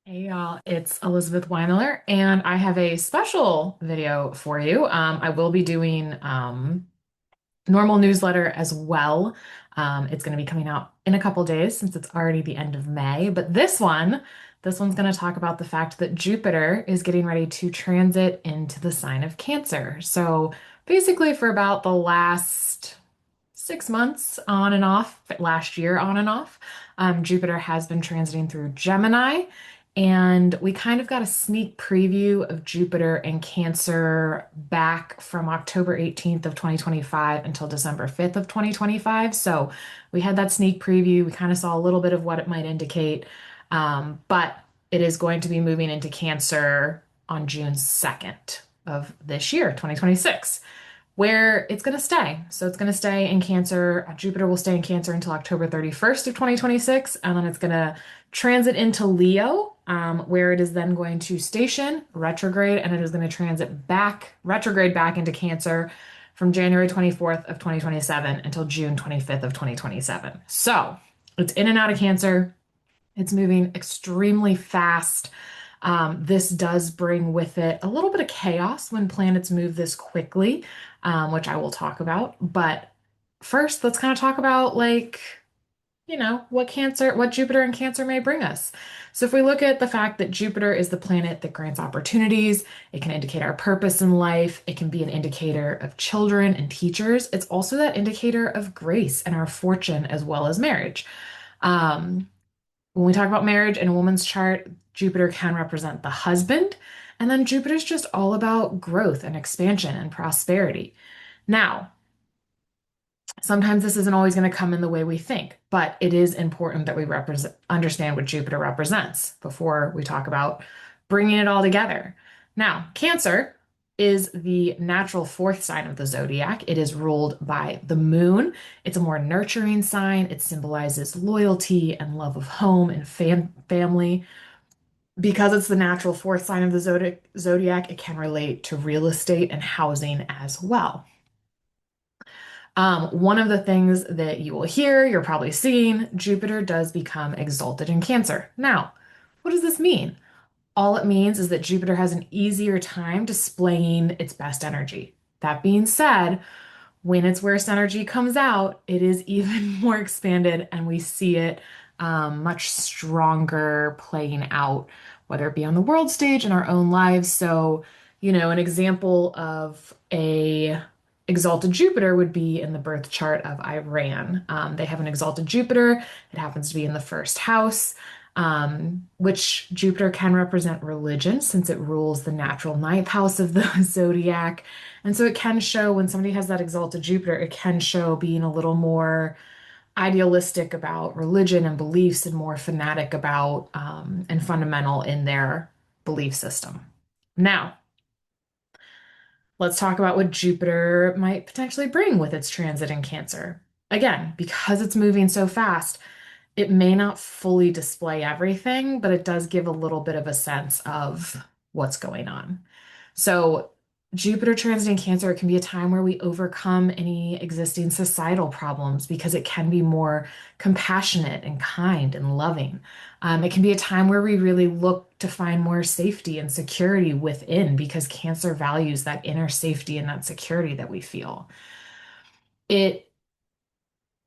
Hey y'all, it's Elizabeth Weineler, and I have a special video for you. I will be doing normal newsletter as well. It's going to be coming out in a couple days since it's already the end of May. But this one's going to talk about the fact that Jupiter is getting ready to transit into the sign of Cancer. So basically, for about the last 6 months on and off, last year on and off. Jupiter has been transiting through Gemini, and we kind of got a sneak preview of Jupiter and Cancer back from October 18th of 2025 until December 5th of 2025. So we had that sneak preview. We kind of saw a little bit of what it might indicate, but it is going to be moving into Cancer on June 2nd of this year, 2026, where it's going to stay. So it's going to stay in Cancer. Jupiter will stay in Cancer until October 31st of 2026, and then it's going to transit into Leo, where it is then going to station retrograde, and it is going to transit back, retrograde back into Cancer from January 24th of 2027 until June 25th of 2027. So it's in and out of Cancer. It's moving extremely fast. This does bring with it a little bit of chaos when planets move this quickly, which I will talk about. But first, let's kind of talk about what Jupiter and Cancer may bring us. So if we look at the fact that Jupiter is the planet that grants opportunities, it can indicate our purpose in life, it can be an indicator of children and teachers. It's also that indicator of grace and our fortune as well as marriage. Um, when we talk about marriage in a woman's chart, Jupiter can represent the husband, and then Jupiter's just all about growth and expansion and prosperity. Now, sometimes this isn't always going to come in the way we think, but it is important that we understand what Jupiter represents before we talk about bringing it all together. Now, Cancer is the natural fourth sign of the zodiac. It is ruled by the moon. It's a more nurturing sign. It symbolizes loyalty and love of home and family. Because it's the natural fourth sign of the zodiac, it can relate to real estate and housing as well. One of the things that you will hear, you're probably seeing, Jupiter does become exalted in Cancer. Now, what does this mean? All it means is that Jupiter has an easier time displaying its best energy. That being said, when its worst energy comes out, it is even more expanded, and we see it much stronger playing out, whether it be on the world stage in our own lives. So, an example of a exalted Jupiter would be in the birth chart of Iran. They have an exalted Jupiter. It happens to be in the first house, which Jupiter can represent religion since it rules the natural ninth house of the zodiac. And so it can show when somebody has that exalted Jupiter, it can show being a little more idealistic about religion and beliefs and more fanatic about and fundamental in their belief system. Now, let's talk about what Jupiter might potentially bring with its transit in Cancer. Again, because it's moving so fast, it may not fully display everything, but it does give a little bit of a sense of what's going on. So, Jupiter transiting Cancer can be a time where we overcome any existing societal problems because it can be more compassionate and kind and loving. It can be a time where we really look to find more safety and security within because Cancer values that inner safety and that security that we feel. It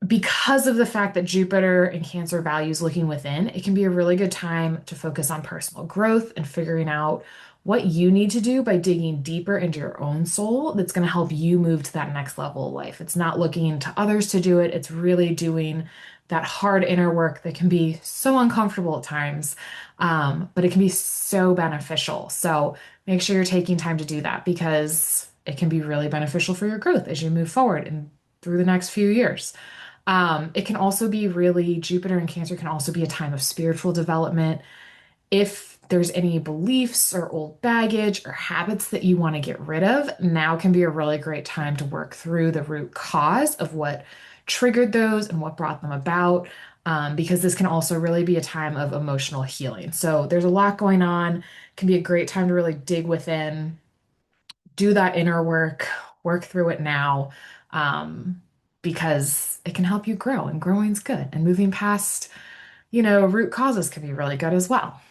Because of the fact that Jupiter and Cancer values looking within, it can be a really good time to focus on personal growth and figuring out what you need to do by digging deeper into your own soul that's going to help you move to that next level of life. It's not looking to others to do it, it's really doing that hard inner work that can be so uncomfortable at times, but it can be so beneficial. So make sure you're taking time to do that because it can be really beneficial for your growth as you move forward and through the next few years. It can also be really, Jupiter and Cancer can also be a time of spiritual development. If there's any beliefs or old baggage or habits that you want to get rid of, now can be a really great time to work through the root cause of what triggered those and what brought them about. Because this can also really be a time of emotional healing. So there's a lot going on. It can be a great time to really dig within, do that inner work, work through it now, because it can help you grow, and growing's good. And moving past, root causes can be really good as well.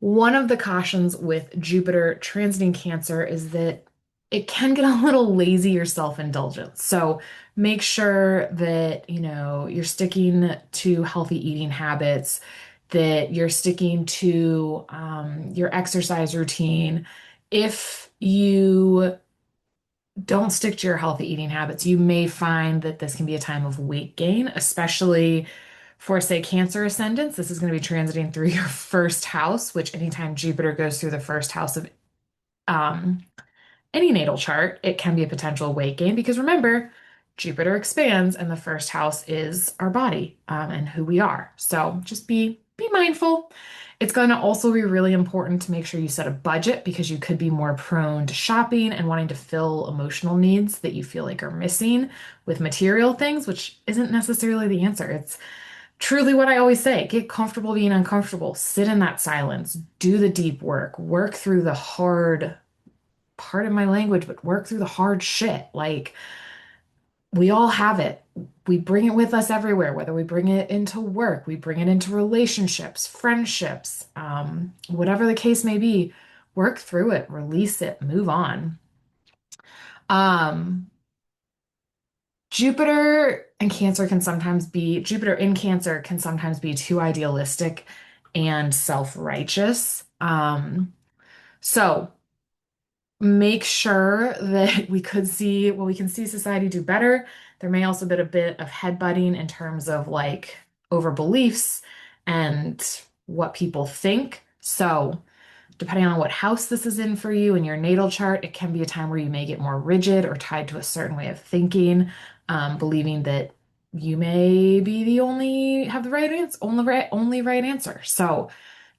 One of the cautions with Jupiter transiting Cancer is that it can get a little lazy or self-indulgent. So make sure that, you're sticking to healthy eating habits, that you're sticking to your exercise routine. If you don't stick to your healthy eating habits, you may find that this can be a time of weight gain, especially for, say, Cancer ascendants. This is going to be transiting through your first house, which anytime Jupiter goes through the first house of um, any natal chart, it can be a potential weight gain because remember, Jupiter expands and the first house is our body and who we are. So just be mindful. It's going to also be really important to make sure you set a budget because you could be more prone to shopping and wanting to fill emotional needs that you feel like are missing with material things, which isn't necessarily the answer. It's truly what I always say, get comfortable being uncomfortable, sit in that silence, do the deep work, work through the hard part of my language, but work through the hard shit. Like we all have it. We bring it with us everywhere, whether we bring it into work, we bring it into relationships, friendships, whatever the case may be, work through it, release it, move on. Um, Jupiter in Cancer can sometimes be too idealistic and self-righteous. So make sure that we can see society do better. There may also be a bit of headbutting in terms of like over beliefs and what people think. So, depending on what house this is in for you in your natal chart, it can be a time where you may get more rigid or tied to a certain way of thinking, believing that you may be the only have the right answer, only right answer. So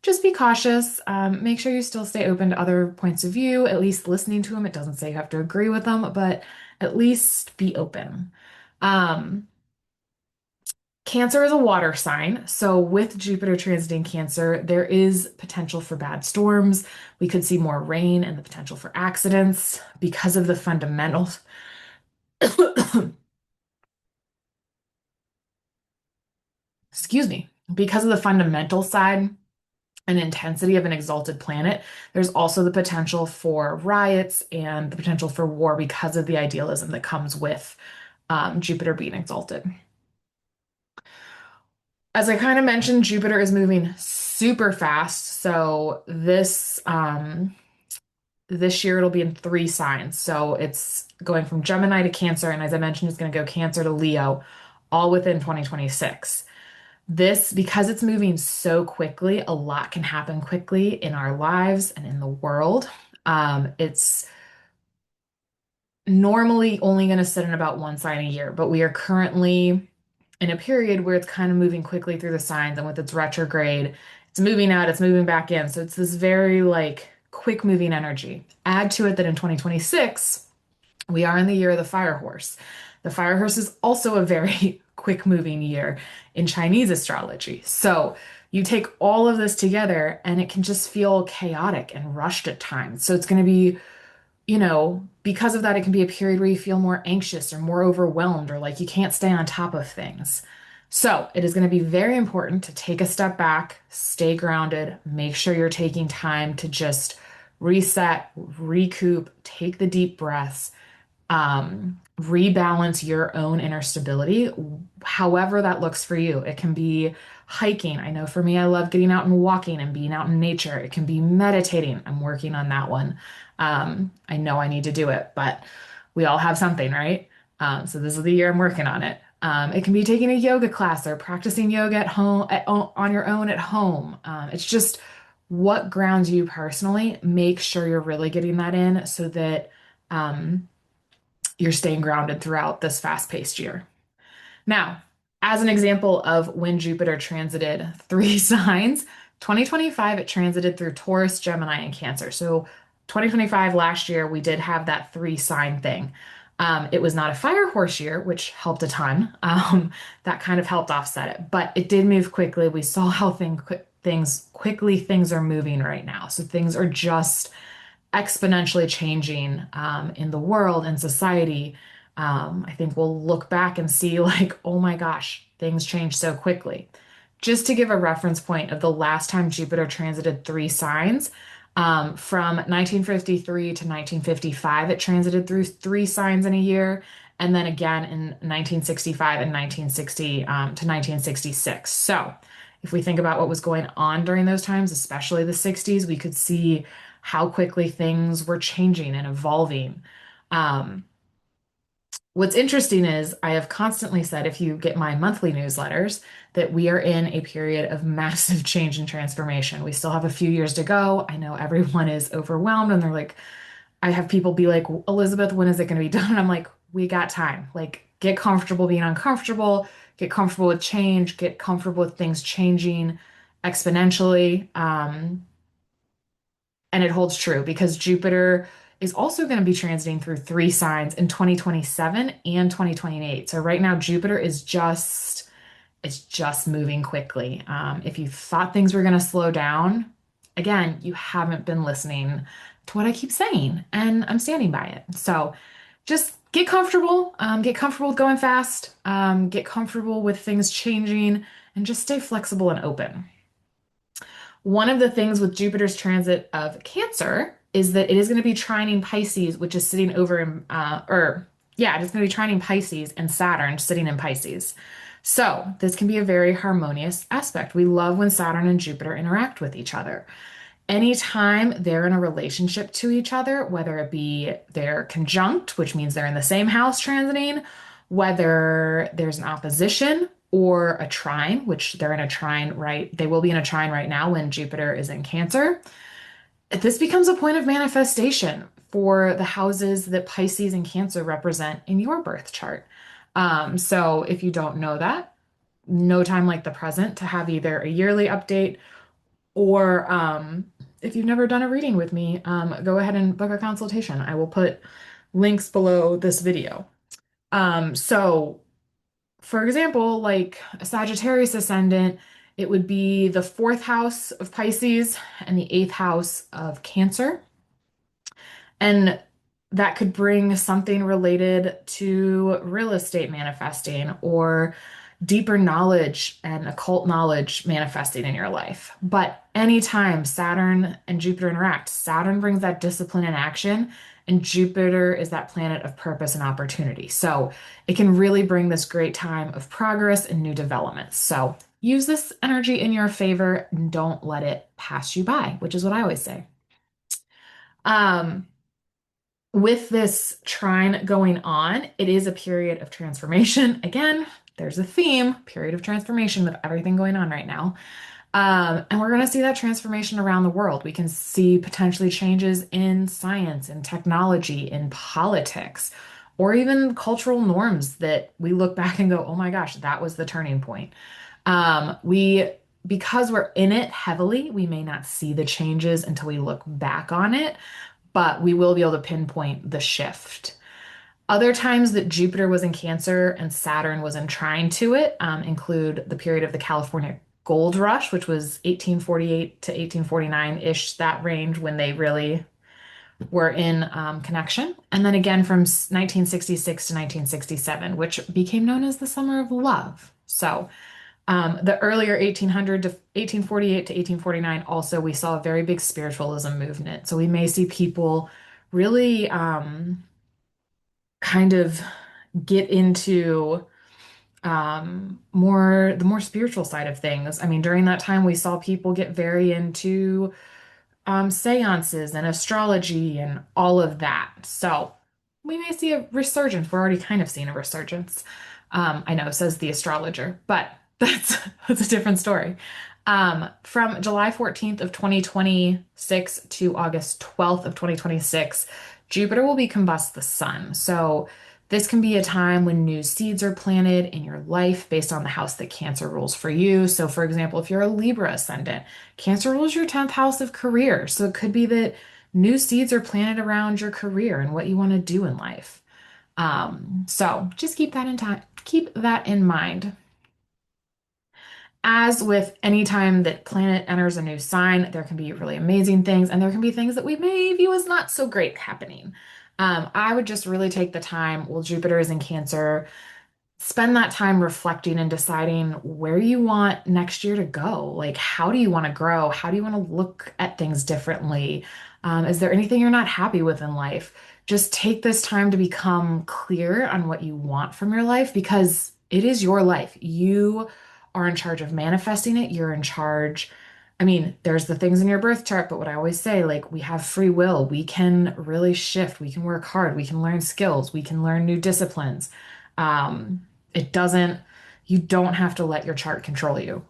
just be cautious. Make sure you still stay open to other points of view, at least listening to them. It doesn't say you have to agree with them, but at least be open. Um, Cancer is a water sign. So with Jupiter transiting Cancer, there is potential for bad storms. We could see more rain and the potential for accidents because of the fundamentals. Excuse me. Because of the fundamental side and intensity of an exalted planet, there's also the potential for riots and the potential for war because of the idealism that comes with Jupiter being exalted. As I kind of mentioned, Jupiter is moving super fast. So this year it'll be in three signs. So it's going from Gemini to Cancer, and as I mentioned, it's going to go Cancer to Leo, all within 2026. This, because it's moving so quickly, a lot can happen quickly in our lives and in the world. It's normally only going to sit in about one sign a year, but we are currently in a period where it's kind of moving quickly through the signs, and with its retrograde, it's moving out, it's moving back in. So it's this very like quick moving energy. Add to it that in 2026, we are in the year of the fire horse. The fire horse is also a very quick moving year in Chinese astrology. So you take all of this together and it can just feel chaotic and rushed at times. So it's going to be, because of that, it can be a period where you feel more anxious or more overwhelmed or like you can't stay on top of things. So it is going to be very important to take a step back, stay grounded, make sure you're taking time to just reset, recoup, take the deep breaths, rebalance your own inner stability, however that looks for you. It can be hiking. I know for me, I love getting out and walking and being out in nature. It can be meditating. I'm working on that one. I know I need to do it, but we all have something, right? So this is the year I'm working on it. It can be taking a yoga class or practicing yoga at home, on your own at home. It's just what grounds you personally. Make sure you're really getting that in so that you're staying grounded throughout this fast-paced year. Now, as an example of when Jupiter transited three signs, 2025, it transited through Taurus, Gemini, and Cancer. So 2025, last year, we did have that three sign thing. It was not a fire horse year, which helped a ton. That kind of helped offset it, but it did move quickly. We saw how things are moving right now. So things are just exponentially changing in the world and society. I think we'll look back and see like, oh my gosh, things change so quickly. just to give a reference point of the last time Jupiter transited three signs, from 1953 to 1955, it transited through three signs in a year, and then again in 1965 and 1960 to 1966. So, if we think about what was going on during those times, especially the 60s, we could see how quickly things were changing and evolving. Um, What's interesting is I have constantly said, if you get my monthly newsletters, that we are in a period of massive change and transformation. We still have a few years to go. I know everyone is overwhelmed and they're like, I have people be like, Elizabeth, when is it going to be done? And I'm like, we got time. Like, get comfortable being uncomfortable, get comfortable with change, get comfortable with things changing exponentially. And it holds true because Jupiter is also going to be transiting through three signs in 2027 and 2028. So right now, Jupiter is just it's just moving quickly. If you thought things were going to slow down, again, you haven't been listening to what I keep saying, and I'm standing by it. So just get comfortable with going fast, get comfortable with things changing, and just stay flexible and open. One of the things with Jupiter's transit of Cancer is that it is going to be trining Pisces, which is sitting over in, or yeah, it's going to be trining Pisces and Saturn sitting in Pisces. So this can be a very harmonious aspect. We love when Saturn and Jupiter interact with each other. Anytime they're in a relationship to each other, whether it be they're conjunct, which means they're in the same house transiting, whether there's an opposition or a trine, which they're in a trine right, they will be in a trine right now when Jupiter is in Cancer. This becomes a point of manifestation for the houses that Pisces and Cancer represent in your birth chart. So if you don't know that, no time like the present to have either a yearly update or if you've never done a reading with me, go ahead and book a consultation. I will put links below this video. So, for example, like a Sagittarius ascendant, it would be the fourth house of Pisces and the eighth house of Cancer. And that could bring something related to real estate manifesting or deeper knowledge and occult knowledge manifesting in your life. But anytime Saturn and Jupiter interact, Saturn brings that discipline and action, and Jupiter is that planet of purpose and opportunity. So it can really bring this great time of progress and new developments. So use this energy in your favor and don't let it pass you by, which is what I always say. Um, with this trine going on, it is a period of transformation. Again, there's a theme, period of transformation with everything going on right now. And we're going to see that transformation around the world. We can see potentially changes in science and technology, in politics, or even cultural norms that we look back and go, oh my gosh, that was the turning point. Because we're in it heavily, we may not see the changes until we look back on it, but we will be able to pinpoint the shift. Other times that Jupiter was in Cancer and Saturn was in trine to it include the period of the California Gold Rush, which was 1848 to 1849-ish, that range when they really were in connection. And then again from 1966 to 1967, which became known as the Summer of Love. So the earlier 1800 to 1848 to 1849, also we saw a very big spiritualism movement. So we may see people really kind of get into the more spiritual side of things. I mean, during that time, we saw people get very into seances and astrology and all of that. So we may see a resurgence. We're already kind of seeing a resurgence. I know, says the astrologer, but that's a different story. From July 14th of 2026 to August 12th of 2026, Jupiter will be combust the sun. So this can be a time when new seeds are planted in your life based on the house that Cancer rules for you. So, for example, if you're a Libra ascendant, Cancer rules your 10th house of career. So it could be that new seeds are planted around your career and what you want to do in life. So just keep that in time, keep that in mind. As with any time that planet enters a new sign, there can be really amazing things, and there can be things that we may view as not so great happening. I would just really take the time while Jupiter is in Cancer. spend that time reflecting and deciding where you want next year to go. Like, how do you want to grow? How do you want to look at things differently? Is there anything you're not happy with in life? Just take this time to become clear on what you want from your life because it is your life. You are in charge of manifesting it. You're in charge. I mean, there's the things in your birth chart, but what I always say, like, we have free will. We can really shift. We can work hard. We can learn skills. We can learn new disciplines. It doesn't, you don't have to let your chart control you.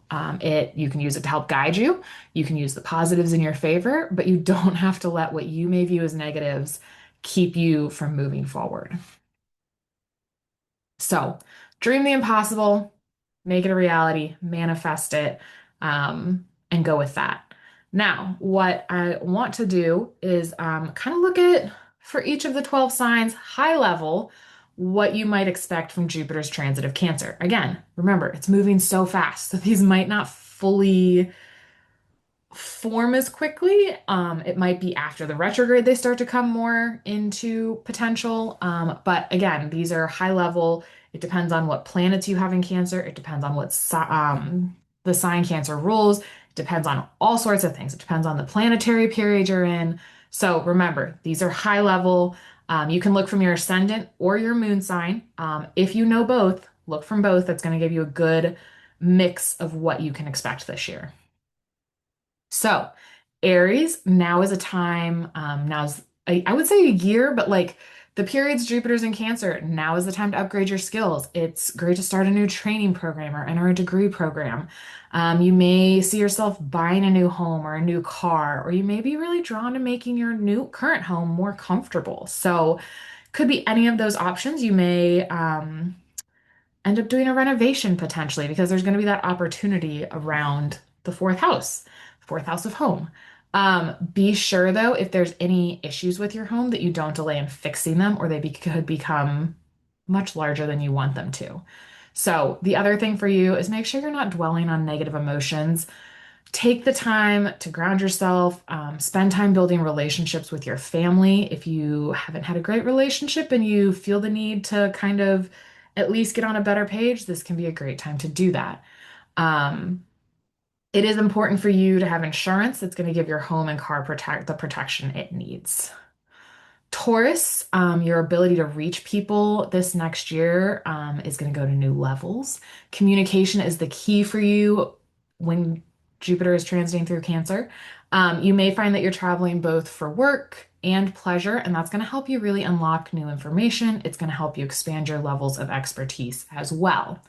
You can use it to help guide you. You can use the positives in your favor, but you don't have to let what you may view as negatives keep you from moving forward. So, dream the impossible, make it a reality, manifest it, and go with that. Now, what I want to do is kind of look at for each of the 12 signs, high level, what you might expect from Jupiter's transit of Cancer. Again, remember, it's moving so fast, so these might not fully form as quickly. It might be after the retrograde they start to come more into potential. But again, these are high level. It depends on what planets you have in Cancer. It depends on the sign Cancer rules. It depends on all sorts of things. It depends on the planetary period you're in. So remember, these are high level. You can look from your ascendant or your moon sign. If you know both, look from both. That's going to give you a good mix of what you can expect this year. So, Aries, now is a time, I would say a year, but like the periods Jupiter's in Cancer, now is the time to upgrade your skills. It's great to start a new training program or enter a degree program. You may see yourself buying a new home or a new car, or you may be really drawn to making your new current home more comfortable. So, could be any of those options. You may, end up doing a renovation potentially because there's going to be that opportunity around the fourth house of home. Be sure though, if there's any issues with your home, that you don't delay in fixing them or could become much larger than you want them to. So, the other thing for you is make sure you're not dwelling on negative emotions. Take the time to ground yourself, spend time building relationships with your family. If you haven't had a great relationship and you feel the need to kind of at least get on a better page, this can be a great time to do that. Um, it is important for you to have insurance that's going to give your home and car protect the protection it needs. Taurus, your ability to reach people this next year is going to go to new levels. Communication is the key for you when Jupiter is transiting through Cancer. You may find that you're traveling both for work and pleasure, and that's going to help you really unlock new information. It's going to help you expand your levels of expertise as well.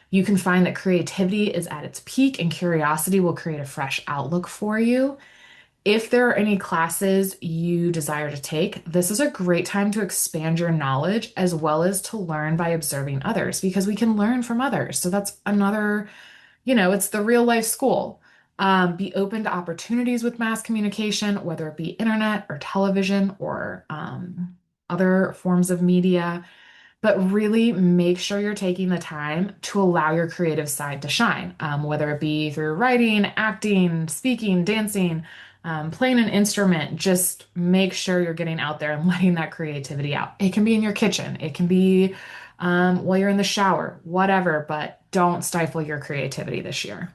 You can find that creativity is at its peak, and curiosity will create a fresh outlook for you. If there are any classes you desire to take, this is a great time to expand your knowledge as well as to learn by observing others because we can learn from others. So that's another, it's the real life school. Be open to opportunities with mass communication, whether it be internet or television or other forms of media, but really make sure you're taking the time to allow your creative side to shine, whether it be through writing, acting, speaking, dancing, playing an instrument. Just make sure you're getting out there and letting that creativity out. It can be in your kitchen, it can be while you're in the shower, whatever, but don't stifle your creativity this year.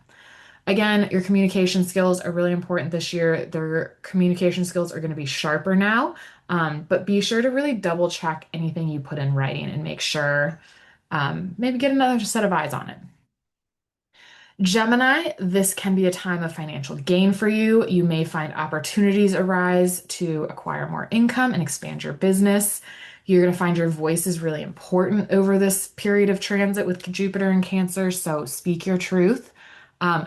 Again, your communication skills are really important this year. Their communication skills are going to be sharper now, but be sure to really double check anything you put in writing and make sure, maybe get another set of eyes on it. Gemini, this can be a time of financial gain for you. You may find opportunities arise to acquire more income and expand your business. You're going to find your voice is really important over this period of transit with Jupiter and Cancer. So speak your truth.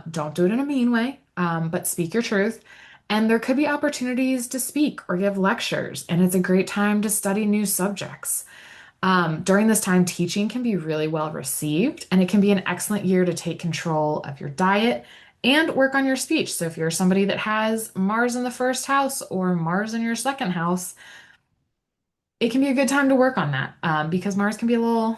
Don't do it in a mean way, but speak your truth. And there could be opportunities to speak or give lectures, and it's a great time to study new subjects. During this time, teaching can be really well received, and it can be an excellent year to take control of your diet and work on your speech. So, if you're somebody that has Mars in the first house or Mars in your second house, it can be a good time to work on that because Mars can be a little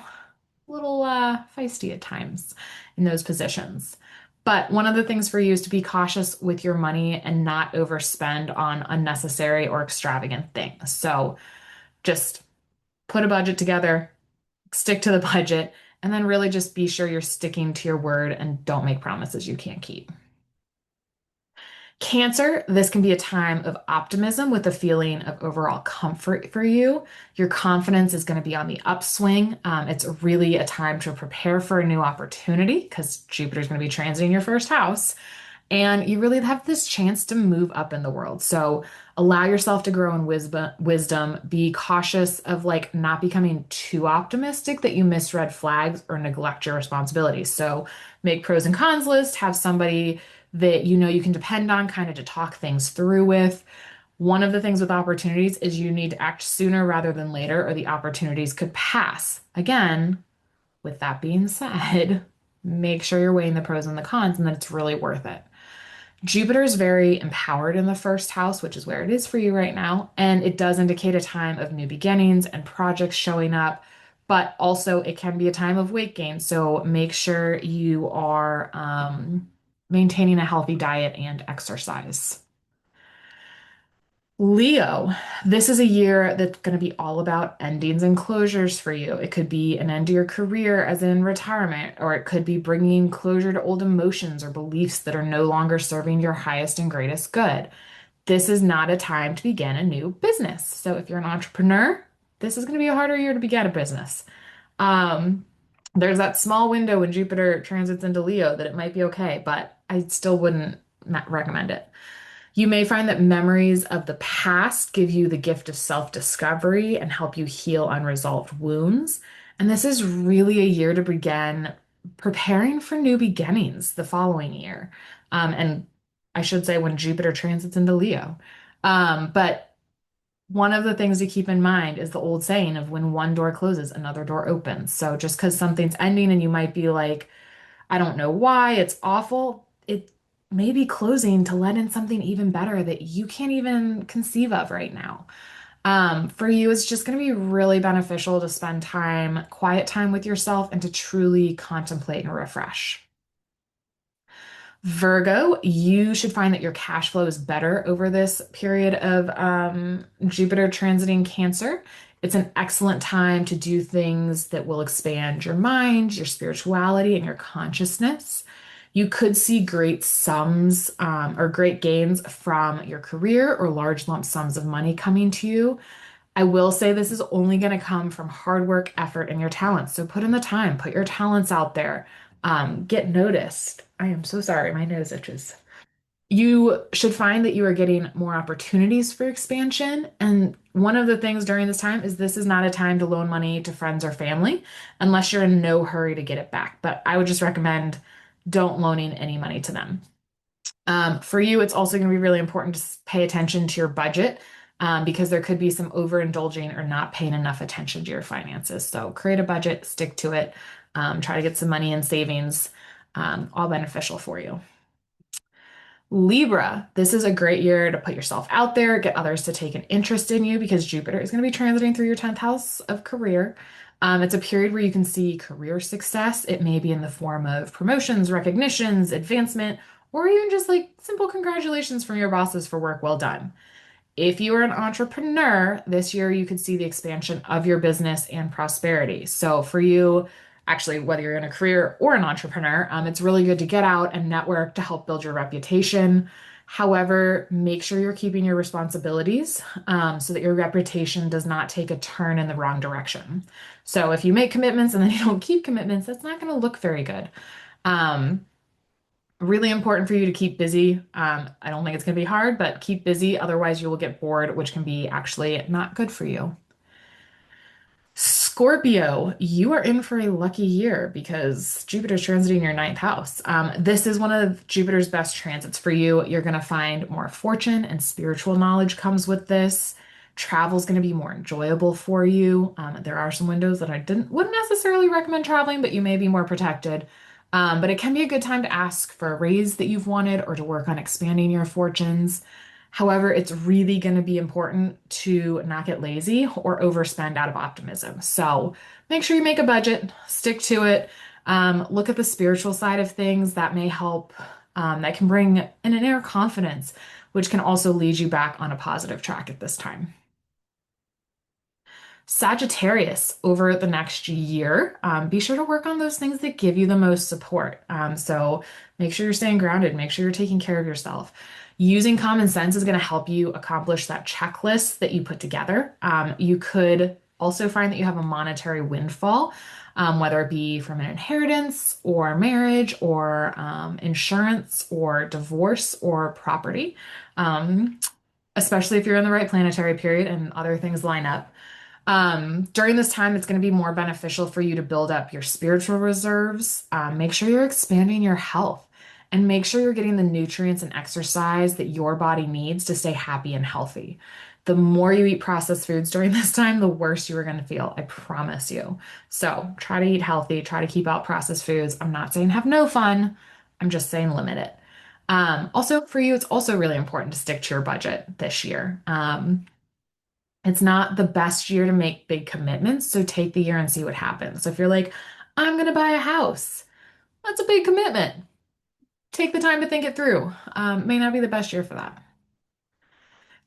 feisty at times in those positions. But one of the things for you is to be cautious with your money and not overspend on unnecessary or extravagant things. So, just put a budget together, stick to the budget, And then really just be sure you're sticking to your word and don't make promises you can't keep. Cancer, this can be a time of optimism with a feeling of overall comfort for you. Your confidence is going to be on the upswing. It's really a time to prepare for a new opportunity because Jupiter's going to be transiting your first house. And you really have this chance to move up in the world. So allow yourself to grow in wisdom. Be cautious of like not becoming too optimistic that you miss red flags or neglect your responsibilities. So make pros and cons list, have somebody that you know you can depend on kind of to talk things through with. One of the things with opportunities is you need to act sooner rather than later, or the opportunities could pass. Again, with that being said, make sure you're weighing the pros and the cons and that it's really worth it. Jupiter is very empowered in the first house, which is where it is for you right now. And it does indicate a time of new beginnings and projects showing up, but also it can be a time of weight gain. So make sure you are maintaining a healthy diet and exercise. Leo, this is a year that's going to be all about endings and closures for you. It could be an end to your career, as in retirement, or it could be bringing closure to old emotions or beliefs that are no longer serving your highest and greatest good. This is not a time to begin a new business. So if you're an entrepreneur, this is going to be a harder year to begin a business. Um, there's that small window when Jupiter transits into Leo that it might be okay, but I still wouldn't recommend it. You may find that memories of the past give you the gift of self-discovery and help you heal unresolved wounds. And this is really a year to begin preparing for new beginnings the following year. And I should say when Jupiter transits into Leo. But one of the things to keep in mind is the old saying of when one door closes, another door opens. So just because something's ending and you might be like, I don't know why, it's awful. It may be closing to let in something even better that you can't even conceive of right now. For you, it's just going to be really beneficial to spend time, quiet time with yourself, and to truly contemplate and refresh. Virgo, you should find that your cash flow is better over this period of Jupiter transiting Cancer. It's an excellent time to do things that will expand your mind, your spirituality, and your consciousness. You could see great sums or great gains from your career or large lump sums of money coming to you. I will say this is only going to come from hard work, effort, and your talents. So put in the time, put your talents out there, get noticed. I am so sorry, my nose itches. You should find that you are getting more opportunities for expansion. And one of the things during this time is this is not a time to loan money to friends or family unless you're in no hurry to get it back. But I would just recommend don't loaning any money to them. For you, it's also going to be really important to pay attention to your budget because there could be some overindulging or not paying enough attention to your finances. So create a budget, stick to it, try to get some money in savings, all beneficial for you. Libra, this is a great year to put yourself out there, get others to take an interest in you because Jupiter is going to be transiting through your 10th house of career. It's a period where you can see career success. It may be in the form of promotions, recognitions, advancement, or even just like simple congratulations from your bosses for work well done. If you are an entrepreneur, this year you could see the expansion of your business and prosperity. So for you, actually, whether you're in a career or an entrepreneur, it's really good to get out and network to help build your reputation. However, make sure you're keeping your responsibilities so that your reputation does not take a turn in the wrong direction. So if you make commitments and then you don't keep commitments, that's not going to look very good. Um, Really important for you to keep busy. I don't think it's going to be hard, but keep busy. Otherwise, you will get bored, which can be actually not good for you. Scorpio, you are in for a lucky year because Jupiter's transiting your ninth house. This is one of Jupiter's best transits for you. You're going to find more fortune and spiritual knowledge comes with this. Travel is going to be more enjoyable for you. There are some windows that wouldn't necessarily recommend traveling, but you may be more protected. But it can be a good time to ask for a raise that you've wanted or to work on expanding your fortunes. However, it's really going to be important to not get lazy or overspend out of optimism. So make sure you make a budget, stick to it, look at the spiritual side of things that may help, that can bring an inner confidence, which can also lead you back on a positive track at this time. Sagittarius, over the next year, be sure to work on those things that give you the most support. So make sure you're staying grounded, make sure you're taking care of yourself. Using common sense is going to help you accomplish that checklist that you put together. You could also find that you have a monetary windfall, whether it be from an inheritance or marriage or insurance or divorce or property, um, especially if you're in the right planetary period and other things line up. During this time, it's going to be more beneficial for you to build up your spiritual reserves. Make sure you're expanding your health and make sure you're getting the nutrients and exercise that your body needs to stay happy and healthy. The more you eat processed foods during this time, the worse you are going to feel. I promise you. So try to eat healthy, try to keep out processed foods. I'm not saying have no fun. I'm just saying limit it. Also, for you, it's also really important to stick to your budget this year. It's not the best year to make big commitments, so take the year and see what happens. So if you're like, I'm gonna buy a house, that's a big commitment. Take the time to think it through. May not be the best year for that.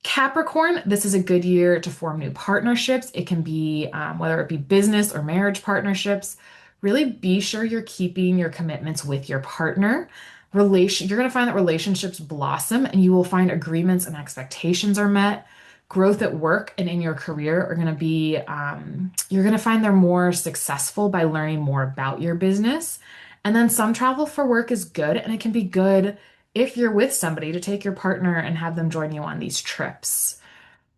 Capricorn, this is a good year to form new partnerships. It can be whether it be business or marriage partnerships. Really be sure you're keeping your commitments with your partner. You're going to find that relationships blossom and you will find agreements and expectations are met. Growth at work and in your career are going to be, you're going to find they're more successful by learning more about your business. And then some travel for work is good, and it can be good if you're with somebody to take your partner and have them join you on these trips.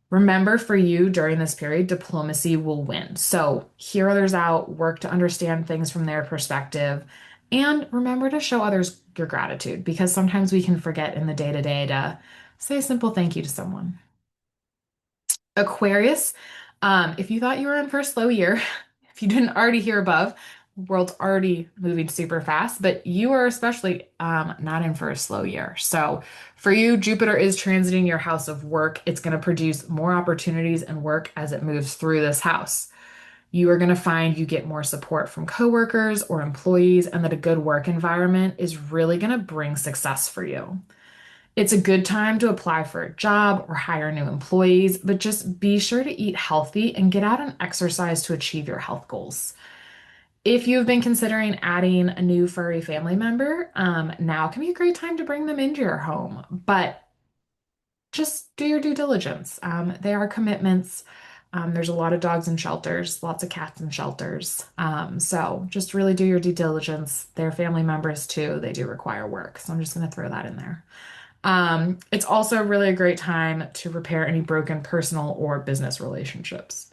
Remember, for you during this period, diplomacy will win. So hear others out, work to understand things from their perspective, and remember to show others your gratitude because sometimes we can forget in the day to day to say a simple thank you to someone. Aquarius, if you thought you were in for a slow year, if you didn't already hear above, the world's already moving super fast, but you are especially not in for a slow year. So for you, Jupiter is transiting your house of work. It's going to produce more opportunities and work as it moves through this house. You are going to find you get more support from coworkers or employees, and that a good work environment is really going to bring success for you. It's a good time to apply for a job or hire new employees, but just be sure to eat healthy and get out and exercise to achieve your health goals. If you've been considering adding a new furry family member, now can be a great time to bring them into your home, but just do your due diligence. They are commitments. There's a lot of dogs in shelters, lots of cats in shelters. So just really do your due diligence. They're family members too. They do require work. So I'm just going to throw that in there. It's also really a great time to repair any broken personal or business relationships.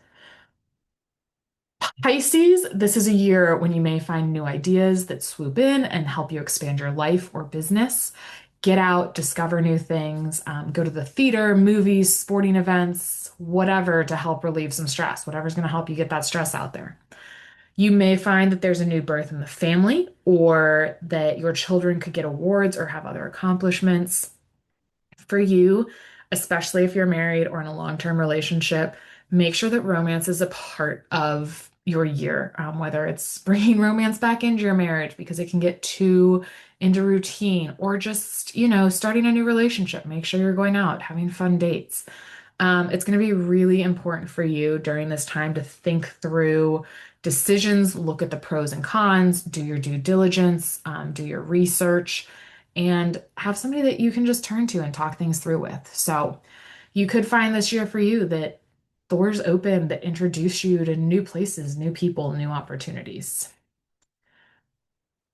Pisces, this is a year when you may find new ideas that swoop in and help you expand your life or business. Get out, discover new things, go to the theater, movies, sporting events, whatever to help relieve some stress, whatever's going to help you get that stress out there. You may find that there's a new birth in the family or that your children could get awards or have other accomplishments. For you, especially if you're married or in a long-term relationship, make sure that romance is a part of your year, whether it's bringing romance back into your marriage because it can get too into routine or just, starting a new relationship. Make sure you're going out, having fun dates. It's going to be really important for you during this time to think through decisions, look at the pros and cons, do your due diligence, do your research, and have somebody that you can just turn to and talk things through with. So you could find this year for you that doors open that introduce you to new places, new people, new opportunities.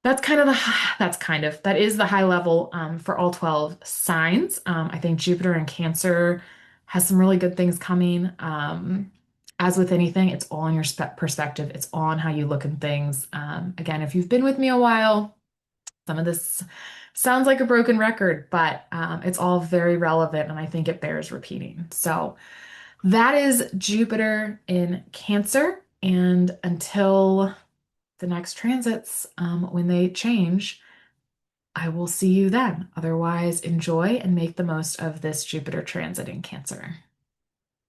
That's kind of the that is the high level for all 12 signs. I think Jupiter and Cancer has some really good things coming. As with anything, it's all in your perspective. It's all on how you look at things. Again, if you've been with me a while, some of this sounds like a broken record, but it's all very relevant, and I think it bears repeating. So that is Jupiter in Cancer, and until the next transits, when they change, I will see you then. Otherwise, enjoy and make the most of this Jupiter transit in Cancer.